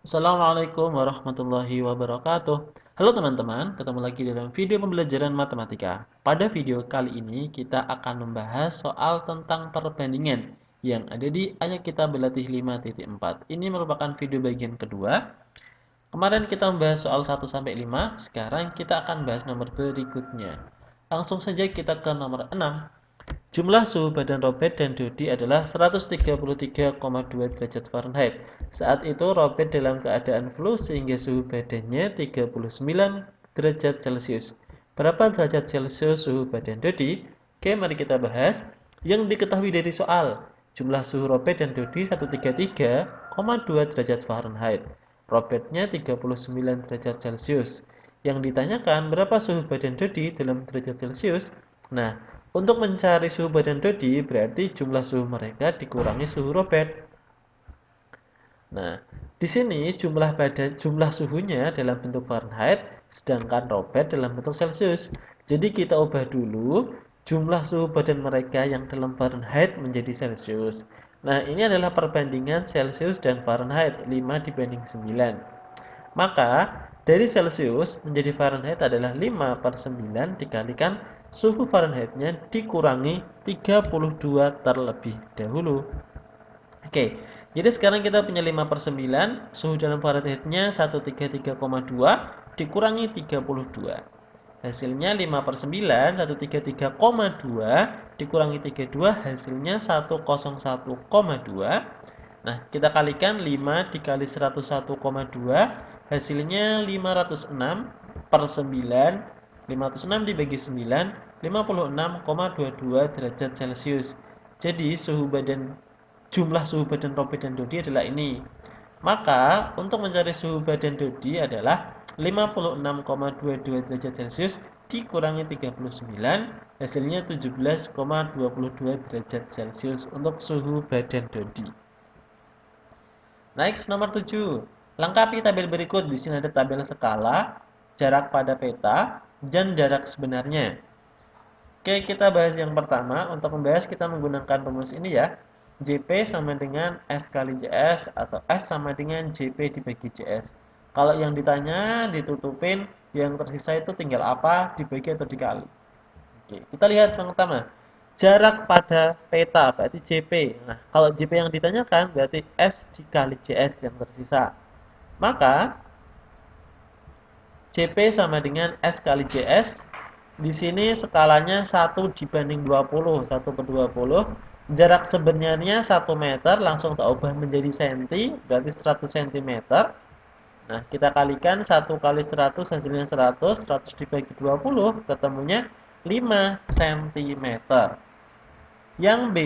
Assalamualaikum warahmatullahi wabarakatuh. Halo teman-teman, ketemu lagi dalam video pembelajaran matematika. Pada video kali ini kita akan membahas soal tentang perbandingan yang ada di ayat kita berlatih 5.4. Ini merupakan video bagian kedua. Kemarin kita membahas soal 1 sampai 5, sekarang kita akan bahas nomor berikutnya. Langsung saja kita ke nomor 6. Jumlah suhu badan Robert dan Dodi adalah 133,2 derajat Fahrenheit. Saat itu Robert dalam keadaan flu sehingga suhu badannya 39 derajat Celcius. Berapa derajat Celcius suhu badan Dodi? Oke, mari kita bahas. Yang diketahui dari soal, jumlah suhu Robert dan Dodi 133,2 derajat Fahrenheit. Robertnya 39 derajat Celcius. Yang ditanyakan berapa suhu badan Dodi dalam derajat Celcius? Nah, untuk mencari suhu badan Dodi berarti jumlah suhu mereka dikurangi suhu Robert. Nah, di sini jumlah suhunya dalam bentuk Fahrenheit, sedangkan Robert dalam bentuk Celcius. Jadi kita ubah dulu jumlah suhu badan mereka yang dalam Fahrenheit menjadi Celcius. Nah, ini adalah perbandingan Celcius dan Fahrenheit 5 dibanding 9. Maka dari Celcius menjadi Fahrenheit adalah 5/9 dikalikan suhu Fahrenheitnya dikurangi 32 terlebih dahulu. Oke, jadi sekarang kita punya 5/9, suhu dalam Fahrenheitnya 133,2 dikurangi 32. Hasilnya 5/9, 133,2 dikurangi 32, hasilnya 101,2. Nah, kita kalikan 5 dikali 101,2, hasilnya 506/9. 506 dibagi 9, 56,22 derajat Celcius. Jadi jumlah suhu badan Robert dan Dodi adalah ini. Maka untuk mencari suhu badan Dodi adalah 56,22 derajat Celcius dikurangi 39, hasilnya 17,22 derajat Celcius untuk suhu badan Dodi. Next, nomor 7. Lengkapi tabel berikut. Di sini ada tabel skala, jarak pada peta, dan jarak sebenarnya. Oke, kita bahas yang pertama. Untuk membahas kita menggunakan rumus ini ya. JP sama dengan S kali JS atau S sama dengan JP dibagi JS. Kalau yang ditanya ditutupin, yang tersisa itu tinggal apa, dibagi atau dikali. Oke, kita lihat yang pertama. Jarak pada peta berarti JP. Nah, kalau JP yang ditanyakan berarti S dikali JS yang tersisa. Maka JP sama dengan S kali JS. Di sini skalanya 1 dibanding 20, 1/20. Jarak sebenarnya 1 meter, langsung tak ubah menjadi senti, berarti 100 cm. Nah, kita kalikan 1 kali 100, hasilnya 100, 100 dibagi 20, ketemunya 5 cm. Yang B,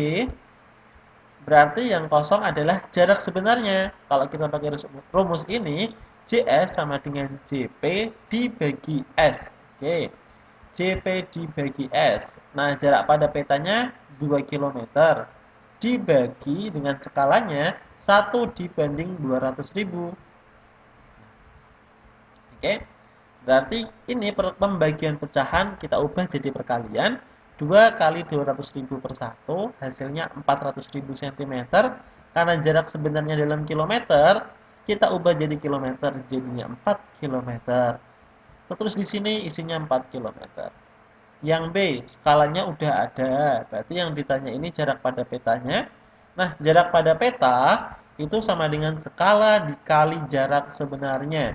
berarti yang kosong adalah jarak sebenarnya. Kalau kita pakai rumus ini, JS sama dengan JP dibagi S. Oke, JP dibagi S. Nah, jarak pada petanya 2 km. Dibagi dengan skalanya 1 dibanding 200.000. Oke, berarti ini pembagian pecahan kita ubah jadi perkalian. 2 kali 200.000 per 1, hasilnya 400.000 cm. Karena jarak sebenarnya dalam kilometer, kita ubah jadi kilometer, jadinya 4 km. Terus di sini isinya 4 km. Yang B, skalanya udah ada. Berarti yang ditanya ini jarak pada petanya. Nah, jarak pada peta itu sama dengan skala dikali jarak sebenarnya.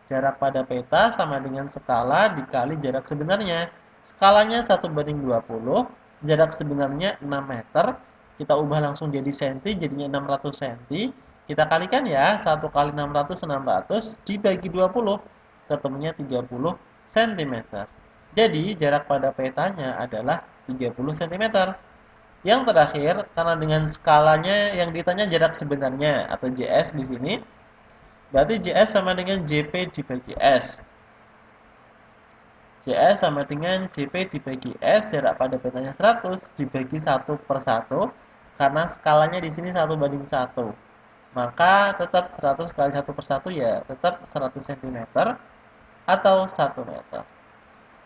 Jarak pada peta sama dengan skala dikali jarak sebenarnya. Skalanya 1/20, jarak sebenarnya 6 meter. Kita ubah langsung jadi senti, jadinya 600 cm. Kita kalikan ya, 1 kali 600, 600 dibagi 20, ketemunya 30 cm. Jadi, jarak pada petanya adalah 30 cm. Yang terakhir, karena dengan skalanya yang ditanya jarak sebenarnya atau JS di sini, berarti JS sama dengan JP dibagi S. JS sama dengan JP dibagi S, jarak pada petanya 100 dibagi 1/1, karena skalanya di sini 1/1. Maka tetap 100 kali 1/1 ya tetap 100 cm atau 1 meter.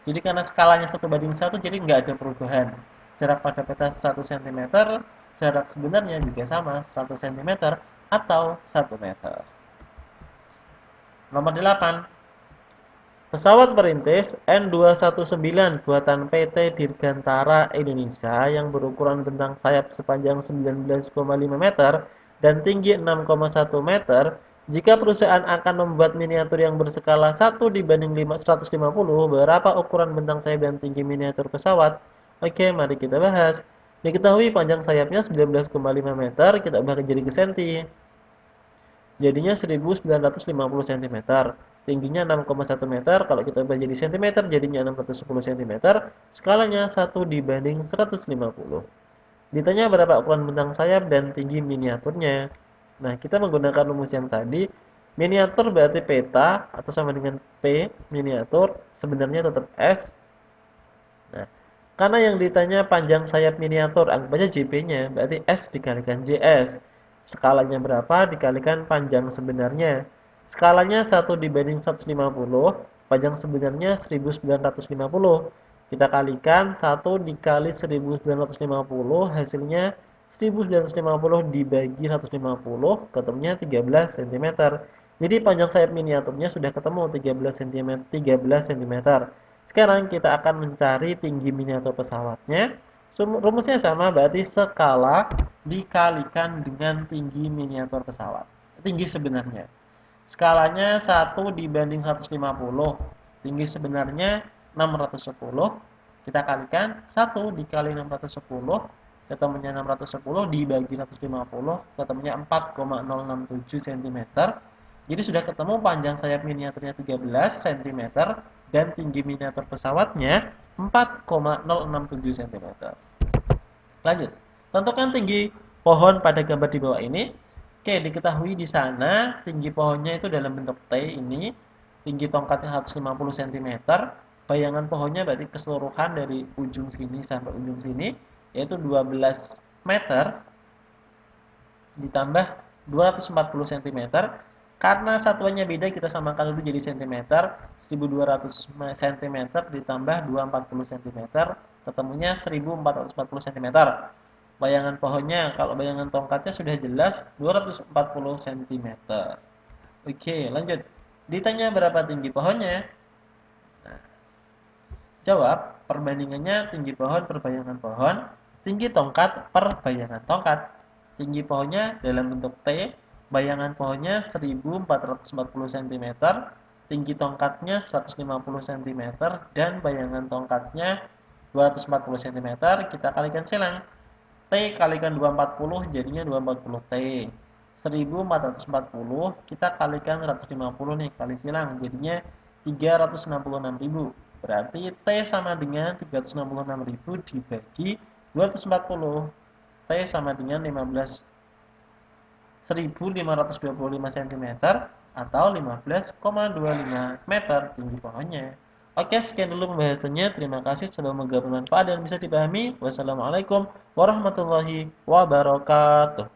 Jadi karena skalanya 1/1, jadi nggak ada perubahan. Jarak pada peta 100 cm, jarak sebenarnya juga sama 100 cm atau 1 meter. Nomor 8. Pesawat perintis N219 buatan PT Dirgantara Indonesia yang berukuran bentang sayap sepanjang 19,5 meter dan tinggi 6,1 meter. Jika perusahaan akan membuat miniatur yang berskala 1:150, berapa ukuran bentang sayap dan tinggi miniatur pesawat? Oke, mari kita bahas. Diketahui panjang sayapnya 19,5 meter, kita bagi jadi ke senti. Jadinya 1950 cm. Tingginya 6,1 meter. Kalau kita ubah jadi cm, jadinya 610 cm. Skalanya 1:150. Ditanya berapa ukuran bentang sayap dan tinggi miniaturnya. Nah, kita menggunakan rumus yang tadi. Miniatur berarti peta atau sama dengan P. Miniatur sebenarnya tetap S. Nah, karena yang ditanya panjang sayap miniatur, anggap aja JP-nya, berarti S dikalikan JS. Skalanya berapa dikalikan panjang sebenarnya. Skalanya 1:150, panjang sebenarnya 1950. Kita kalikan 1 dikali 1950, hasilnya 1950 dibagi 150, ketemunya 13 cm. Jadi panjang sayap miniaturnya sudah ketemu 13 cm. 13 cm. Sekarang kita akan mencari tinggi miniatur pesawatnya. Rumusnya sama, berarti skala dikalikan dengan tinggi miniatur pesawat. Tinggi sebenarnya. Skalanya 1:150. Tinggi sebenarnya 610. Kita kalikan 1 dikali 610. Ketemunya 610 dibagi 150. Ketemunya 4,067 cm. Jadi sudah ketemu panjang sayap miniaturnya 13 cm dan tinggi miniatur pesawatnya 4,067 cm. Lanjut. Tentukan tinggi pohon pada gambar di bawah ini. Oke, diketahui di sana tinggi pohonnya itu dalam bentuk T ini. Tinggi tongkatnya 150 cm. Bayangan pohonnya berarti keseluruhan dari ujung sini sampai ujung sini yaitu 12 meter ditambah 240 cm. Karena satuannya beda, kita samakan dulu jadi cm. 1200 cm ditambah 240 cm, ketemunya 1440 cm. Bayangan pohonnya, kalau bayangan tongkatnya sudah jelas 240 cm. Oke, lanjut. Ditanya berapa tinggi pohonnya? Nah, jawab, perbandingannya tinggi pohon per bayangan pohon, tinggi tongkat per bayangan tongkat. Tinggi pohonnya dalam bentuk T, bayangan pohonnya 1440 cm, tinggi tongkatnya 150 cm, dan bayangan tongkatnya 240 cm. Kita kalikan silang. T kalikan 240 jadinya 240 T. 1440 kita kalikan 150 nih, kali silang jadinya 366.000. Berarti T sama dengan 366.000 dibagi 240. T sama dengan 15.525 cm atau 15,25 meter tinggi pohonnya. Oke, sekian dulu pembahasannya. Terima kasih, semoga bermanfaat dan bisa dipahami. Wassalamualaikum warahmatullahi wabarakatuh.